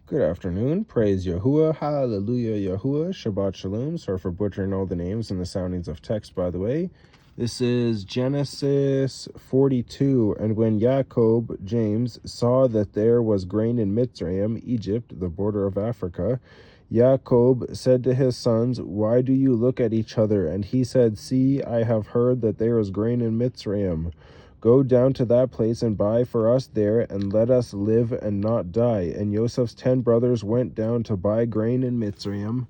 Good afternoon. Praise Yahuah. Hallelujah, Yahuah. Shabbat Shalum. Sorry for butchering all the names and the soundings of text, by the way. This is Genesis 42. And when Jacob, James, saw that there was grain in Mitzrayim, Egypt, the border of Africa, Jacob said to his sons, "Why do you look at each other?" And he said, "See, I have heard that there is grain in Mitzrayim. Go down to that place and buy for us there, and let us live and not die." And Joseph's 10 brothers went down to buy grain in Mitzrayim.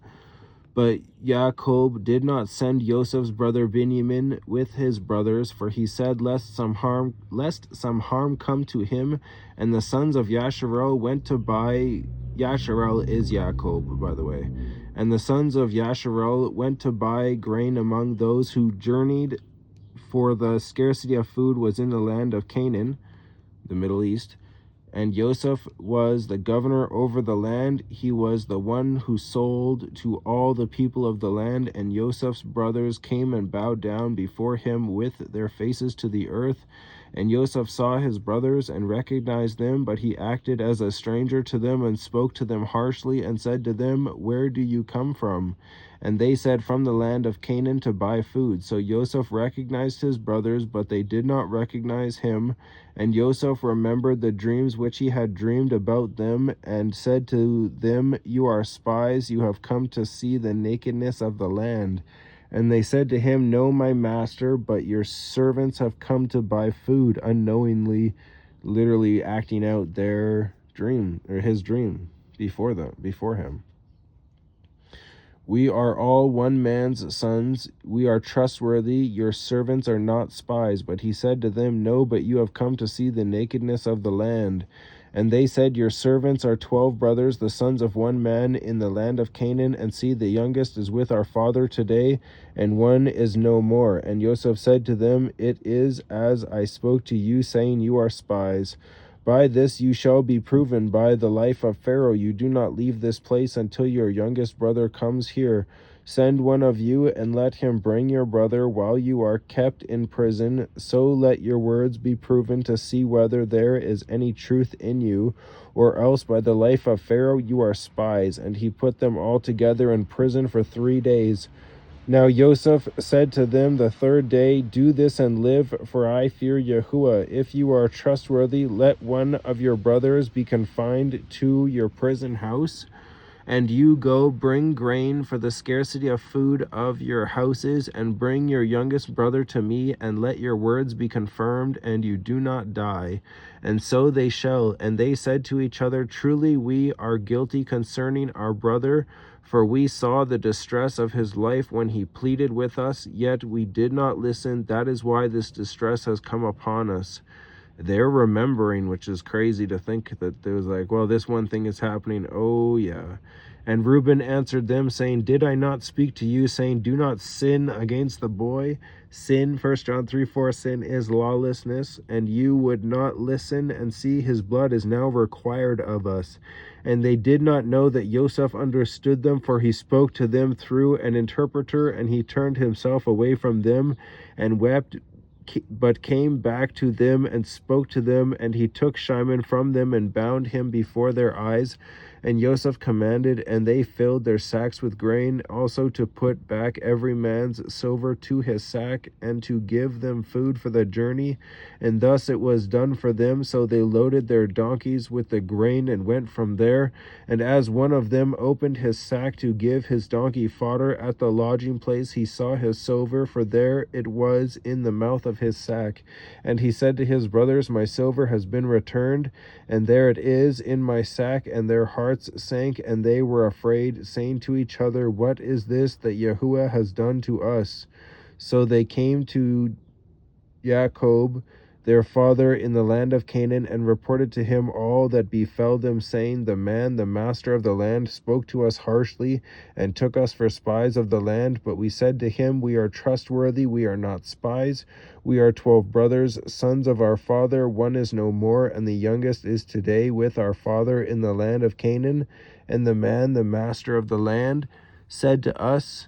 But Jacob did not send Joseph's brother Benjamin with his brothers, for he said, lest some harm come to him. And the sons of Yasharel went to buy. Yasharel is Jacob, by the way. And the sons of Yasharel went to buy grain among those who journeyed, for the scarcity of food was in the land of Canaan, the Middle East. And Joseph was the governor over the land. He was the one who sold to all the people of the land. And Joseph's brothers came and bowed down before him with their faces to the earth. And Joseph saw his brothers and recognized them, but he acted as a stranger to them and spoke to them harshly and said to them, "Where do you come from?" And they said, "From the land of Canaan to buy food." So Joseph recognized his brothers, but they did not recognize him. And Joseph remembered the dreams which he had dreamed about them, and said to them, "You are spies, you have come to see the nakedness of the land." And they said to him, "No, my master, but your servants have come to buy food," unknowingly, literally acting out their dream, or his dream, before him. "We are all one man's sons. We are trustworthy. Your servants are not spies." But he said to them, "No, but you have come to see the nakedness of the land." And they said, "Your servants are 12 brothers, the sons of one man in the land of Canaan. And see, the youngest is with our father today, and one is no more." And Joseph said to them, "It is as I spoke to you, saying, you are spies. By this you shall be proven, by the life of Pharaoh. You do not leave this place until your youngest brother comes here. Send one of you, and let him bring your brother while you are kept in prison. So let your words be proven, to see whether there is any truth in you, or else by the life of Pharaoh you are spies." And he put them all together in prison for 3 days. Now Joseph said to them the third day, "Do this and live, for I fear Yahuah. If you are trustworthy, let one of your brothers be confined to your prison house, and you go bring grain for the scarcity of food of your houses, and bring your youngest brother to me, and let your words be confirmed, and you do not die." And so they shall. And they said to each other, "Truly we are guilty concerning our brother, for we saw the distress of his life when he pleaded with us, yet we did not listen. That is why this distress has come upon us." They're remembering, which is crazy to think that there was like, well, this one thing is happening. Oh, yeah. And Reuben answered them, saying, "Did I not speak to you, saying, do not sin against the boy? Sin, 1 John 3:4, sin is lawlessness, and you would not listen, and see, his blood is now required of us." And they did not know that Joseph understood them, for he spoke to them through an interpreter. And he turned himself away from them and wept, but came back to them and spoke to them. And he took Shimon from them and bound him before their eyes. And Joseph commanded, and they filled their sacks with grain, also to put back every man's silver to his sack, and to give them food for the journey. And thus it was done for them. So they loaded their donkeys with the grain and went from there. And as one of them opened his sack to give his donkey fodder at the lodging place, he saw his silver, for there it was in the mouth of his sack. And he said to his brothers, "My silver has been returned, and there it is in my sack." And their hearts sank, and they were afraid, saying to each other, "What is this that Yahuah has done to us?" So they came to Jacob, their father, in the land of Canaan, and reported to him all that befell them, saying, "The man, the master of the land, spoke to us harshly, and took us for spies of the land. But we said to him, we are trustworthy, we are not spies. We are 12 brothers, sons of our father. One is no more, and the youngest is today with our father in the land of Canaan." And the man, the master of the land, said to us,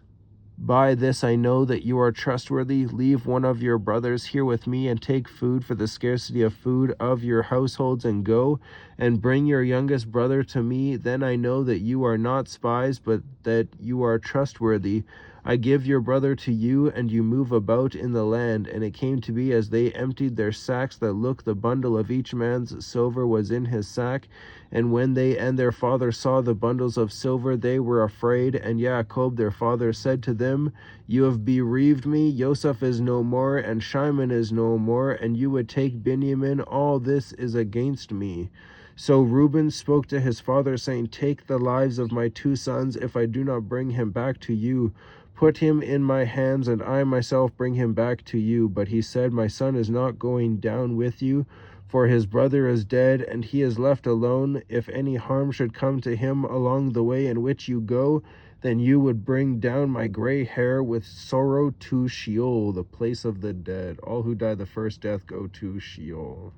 By this I know that you are trustworthy. Leave one of your brothers here with me, and take food for the scarcity of food of your households, and go and bring your youngest brother to me. Then I know that you are not spies, but that you are trustworthy. I give your brother to you, and you move about in the land. And it came to be, as they emptied their sacks, that look, the bundle of each man's silver was in his sack. And when they and their father saw the bundles of silver, they were afraid. And Yaakov their father said to them, You have bereaved me. Joseph is no more, and Shimon is no more, and you would take Benjamin. All this is against me. So Reuben spoke to his father, saying, Take the lives of my 2 sons, if I do not bring him back to you. Put him in my hands, and I myself bring him back to you. But he said, My son is not going down with you, for his brother is dead, and he is left alone. If any harm should come to him along the way in which you go, then you would bring down my gray hair with sorrow to Sheol, the place of the dead. All who die the first death go to Sheol.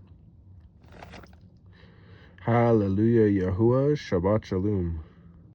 Hallelujah, Yahuah, Shabbat Shalom.